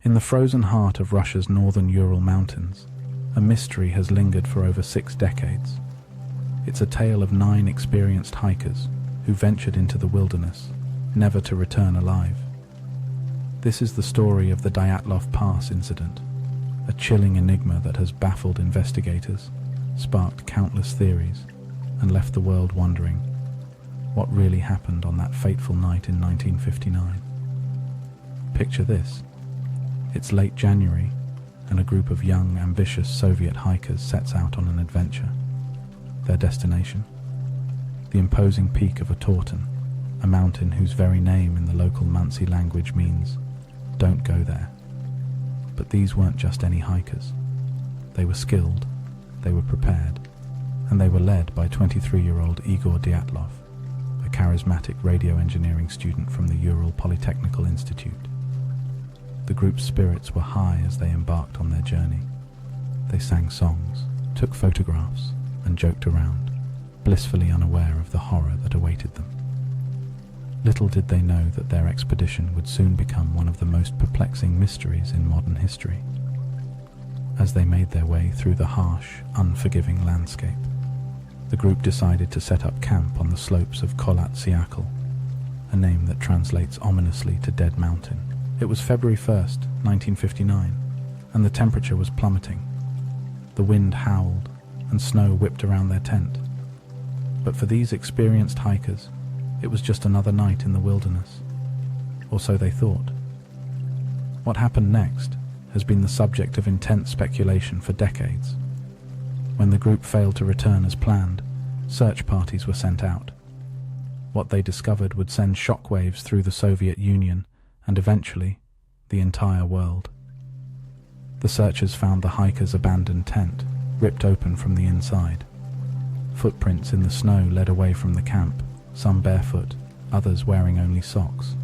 In the frozen heart of Russia's northern Ural Mountains, a mystery has lingered for over 6 decades. It's a tale of 9 experienced hikers who ventured into the wilderness, never to return alive. This is the story of the Dyatlov Pass Incident, a chilling enigma that has baffled investigators, sparked countless theories, and left the world wondering what really happened on that fateful night in 1959. Picture this. It's late January, and a group of young, ambitious Soviet hikers sets out on an adventure. Their destination? The imposing peak of a Torten, a mountain whose very name in the local Muncie language means, "Don't go there." But these weren't just any hikers. They were skilled, they were prepared, and they were led by 23-year-old Igor Dyatlov, a charismatic radio engineering student from the Ural Polytechnical Institute. The group's spirits were high as they embarked on their journey. They sang songs, took photographs, and joked around, blissfully unaware of the horror that awaited them. Little did they know that their expedition would soon become one of the most perplexing mysteries in modern history. As they made their way through the harsh, unforgiving landscape, the group decided to set up camp on the slopes of Kholat Syakhl, a name that translates ominously to Dead Mountain. It was February 1st, 1959, and the temperature was plummeting. The wind howled, and snow whipped around their tent. But for these experienced hikers, it was just another night in the wilderness. Or so they thought. What happened next has been the subject of intense speculation for decades. When the group failed to return as planned, search parties were sent out. What they discovered would send shockwaves through the Soviet Union and eventually the entire world. The searchers found the hikers' abandoned tent, ripped open from the inside. Footprints in the snow led away from the camp, some barefoot, others wearing only socks.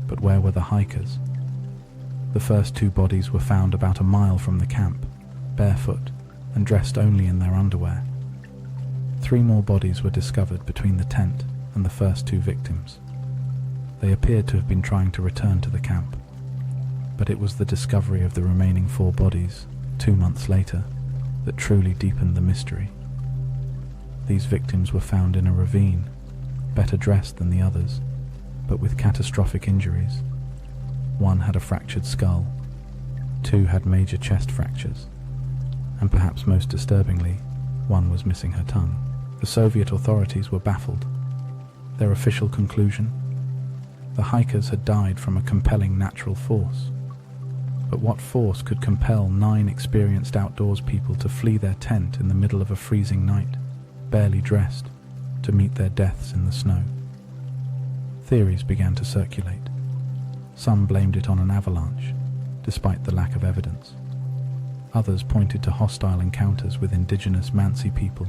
But where were the hikers? The first 2 bodies were found about a mile from the camp, barefoot, and dressed only in their underwear. 3 more bodies were discovered between the tent and the first 2 victims. They appeared to have been trying to return to the camp, but it was the discovery of the remaining 4 bodies, 2 months later, that truly deepened the mystery. These victims were found in a ravine, better dressed than the others, but with catastrophic injuries. 1 had a fractured skull, 2 had major chest fractures, and perhaps most disturbingly, 1 was missing her tongue. The Soviet authorities were baffled. Their official conclusion? The hikers had died from a compelling natural force. But what force could compel 9 experienced outdoors people to flee their tent in the middle of a freezing night, barely dressed, to meet their deaths in the snow? Theories began to circulate. Some blamed it on an avalanche, despite the lack of evidence. Others pointed to hostile encounters with indigenous Mansi people,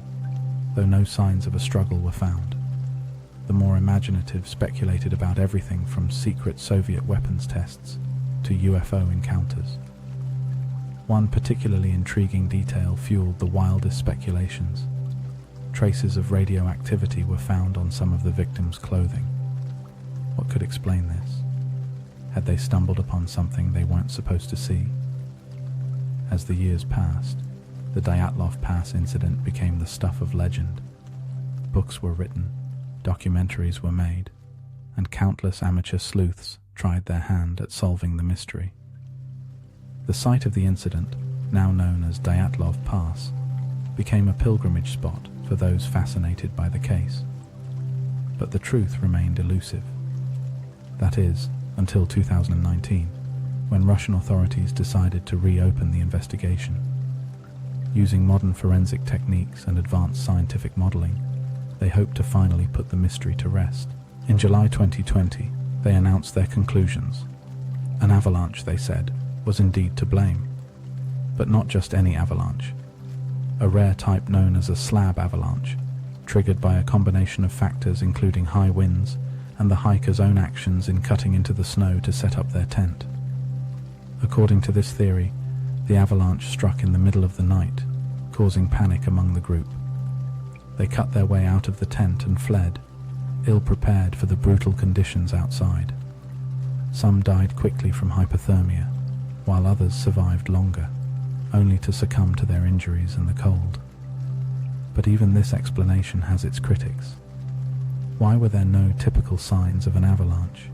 though no signs of a struggle were found. The more imaginative speculated about everything from secret Soviet weapons tests to UFO encounters. One particularly intriguing detail fueled the wildest speculations. Traces of radioactivity were found on some of the victims' clothing. What could explain this? Had they stumbled upon something they weren't supposed to see? As the years passed, the Dyatlov Pass incident became the stuff of legend. Books were written, documentaries were made, and countless amateur sleuths tried their hand at solving the mystery. The site of the incident, now known as Dyatlov Pass, became a pilgrimage spot for those fascinated by the case. But the truth remained elusive. That is, until 2019, when Russian authorities decided to reopen the investigation. Using modern forensic techniques and advanced scientific modeling, they hoped to finally put the mystery to rest. In July 2020, they announced their conclusions. An avalanche, they said, was indeed to blame. But not just any avalanche. A rare type known as a slab avalanche, triggered by a combination of factors including high winds and the hikers' own actions in cutting into the snow to set up their tent. According to this theory, the avalanche struck in the middle of the night, causing panic among the group. They cut their way out of the tent and fled, ill-prepared for the brutal conditions outside. Some died quickly from hypothermia, while others survived longer, only to succumb to their injuries in the cold. But even this explanation has its critics. Why were there no typical signs of an avalanche?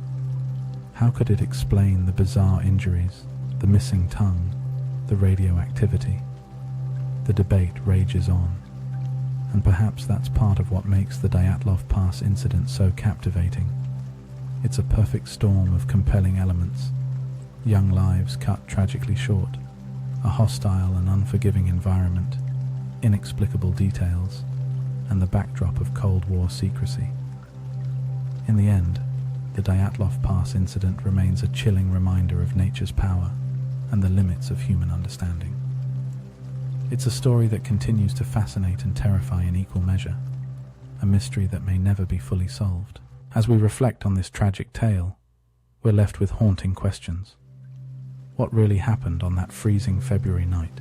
How could it explain the bizarre injuries, the missing tongue, the radioactivity? The debate rages on, and perhaps that's part of what makes the Dyatlov Pass incident so captivating. It's a perfect storm of compelling elements: young lives cut tragically short, a hostile and unforgiving environment, inexplicable details, and the backdrop of Cold War secrecy. In the end, the Dyatlov Pass incident remains a chilling reminder of nature's power and the limits of human understanding. It's a story that continues to fascinate and terrify in equal measure, a mystery that may never be fully solved. As we reflect on this tragic tale, we're left with haunting questions. What really happened on that freezing February night?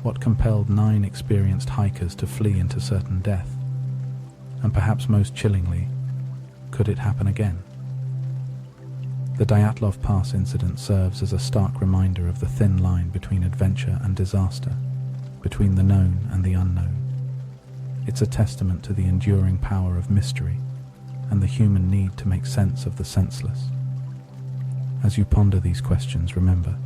What compelled 9 experienced hikers to flee into certain death? And perhaps most chillingly, could it happen again? The Dyatlov Pass incident serves as a stark reminder of the thin line between adventure and disaster, between the known and the unknown. It's a testament to the enduring power of mystery and the human need to make sense of the senseless. As you ponder these questions, remember,